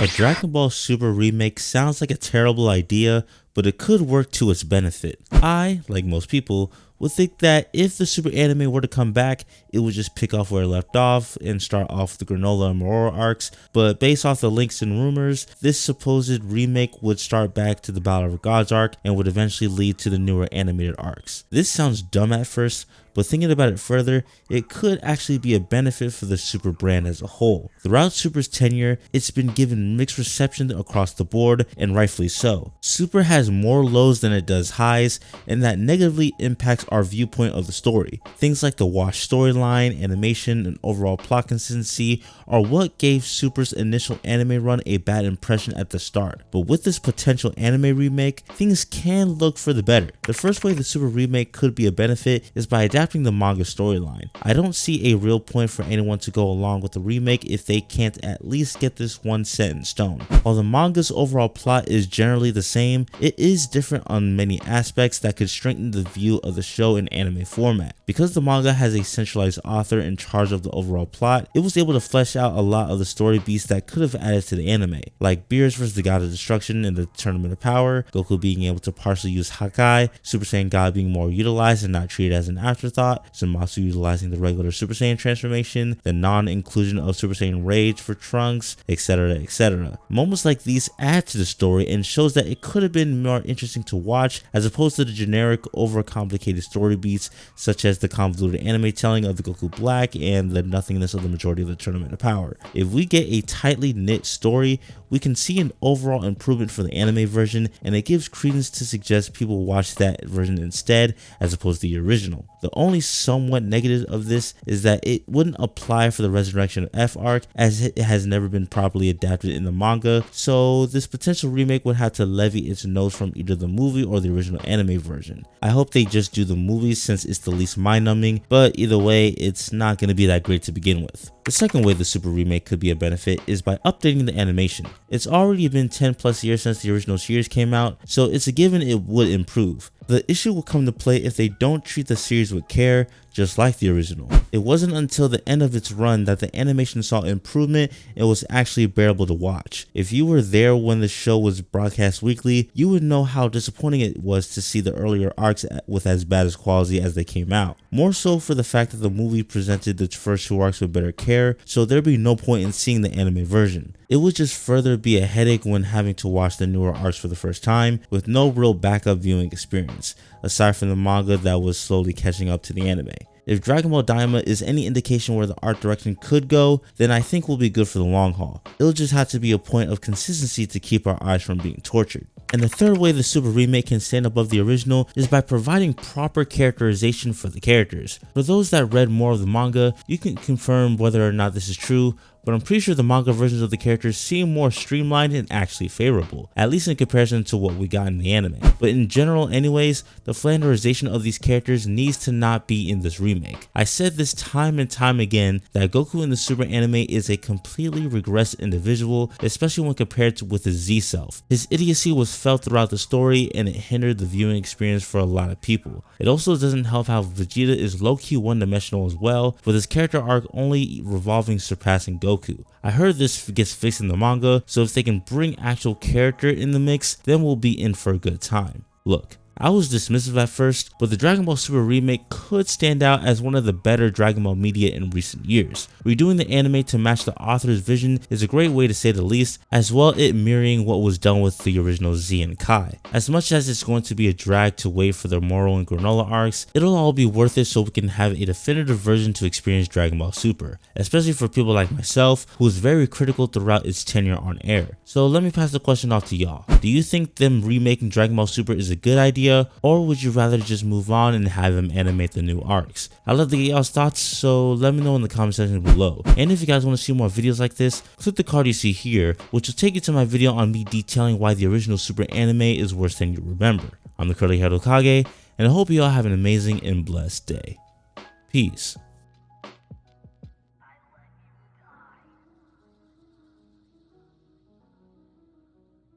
A Dragon Ball Super remake sounds like a terrible idea, but it could work to its benefit. I, like most people, would think that if the Super anime were to come back, it would just pick off where it left off and start off the Granola and Mororo arcs, but based off the leaks and rumors, this supposed remake would start back to the Battle of the Gods arc and would eventually lead to the newer animated arcs. This sounds dumb at first, but thinking about it further, it could actually be a benefit for the Super brand as a whole. Throughout Super's tenure, it's been given mixed reception across the board, and rightfully so. Super has more lows than it does highs, and that negatively impacts our viewpoint of the story. Things like the washed storyline, animation, and overall plot consistency are what gave Super's initial anime run a bad impression at the start. But with this potential anime remake, things can look for the better. The first way the Super remake could be a benefit is by adapting the manga storyline. I don't see a real point for anyone to go along with the remake if they can't at least get this one set in stone. While the manga's overall plot is generally the same, it is different on many aspects that could strengthen the view of the show in anime format. Because the manga has a centralized author in charge of the overall plot, it was able to flesh out a lot of the story beats that could have added to the anime, like Beerus vs the God of Destruction in the Tournament of Power, Goku being able to partially use Hakai, Super Saiyan God being more utilized and not treated as an afterthought, Zamasu utilizing the regular Super Saiyan transformation, the non-inclusion of Super Saiyan Rage for Trunks, etc, etc. Moments like these add to the story and shows that it could have been more interesting to watch as opposed to the generic overcomplicated story beats such as the convoluted anime telling of the Goku Black and the nothingness of the majority of the Tournament of Power. If we get a tightly knit story, we can see an overall improvement for the anime version, and it gives credence to suggest people watch that version instead as opposed to the original. The only somewhat negative of this is that it wouldn't apply for the Resurrection of F arc as it has never been properly adapted in the manga, so this potential remake would have to levy its nose from either the movie or the original anime version. I hope they just do the movies since it's the least mind-numbing, but either way, it's not going to be that great to begin with. The second way the Super remake could be a benefit is by updating the animation. It's already been 10 plus years since the original series came out, so it's a given it would improve. The issue will come to play if they don't treat the series with care, just like the original. It wasn't until the end of its run that the animation saw improvement and was actually bearable to watch. If you were there when the show was broadcast weekly, you would know how disappointing it was to see the earlier arcs with as bad as quality as they came out. More so for the fact that the movie presented the first two arcs with better care, so there'd be no point in seeing the anime version. It would just further be a headache when having to watch the newer arcs for the first time, with no real backup viewing experience, aside from the manga that was slowly catching up to the anime. If Dragon Ball Daima is any indication where the art direction could go, then I think we'll be good for the long haul. It'll just have to be a point of consistency to keep our eyes from being tortured. And the third way the Super remake can stand above the original is by providing proper characterization for the characters. For those that read more of the manga, you can confirm whether or not this is true, but I'm pretty sure the manga versions of the characters seem more streamlined and actually favorable, at least in comparison to what we got in the anime. But in general anyways, the flanderization of these characters needs to not be in this remake. I said this time and time again that Goku in the Super anime is a completely regressed individual, especially when compared with his Z self. His idiocy was felt throughout the story and it hindered the viewing experience for a lot of people. It also doesn't help how Vegeta is low-key one-dimensional as well, with his character arc only revolving surpassing Goku. I heard this gets fixed in the manga, so if they can bring actual character in the mix, then we'll be in for a good time. Look, I was dismissive at first, but the Dragon Ball Super remake could stand out as one of the better Dragon Ball media in recent years. Redoing the anime to match the author's vision is a great way to say the least, as well it mirroring what was done with the original Z and Kai. As much as it's going to be a drag to wait for the Moro and Granola arcs, it'll all be worth it so we can have a definitive version to experience Dragon Ball Super, especially for people like myself who was very critical throughout its tenure on air. So let me pass the question off to y'all. Do you think them remaking Dragon Ball Super is a good idea? Or would you rather just move on and have them animate the new arcs? I'd love to get y'all's thoughts, so let me know in the comment section below. And if you guys want to see more videos like this, click the card you see here, which will take you to my video on me detailing why the original Super anime is worse than you remember. I'm the curly haired Hokage, and I hope you all have an amazing and blessed day. Peace.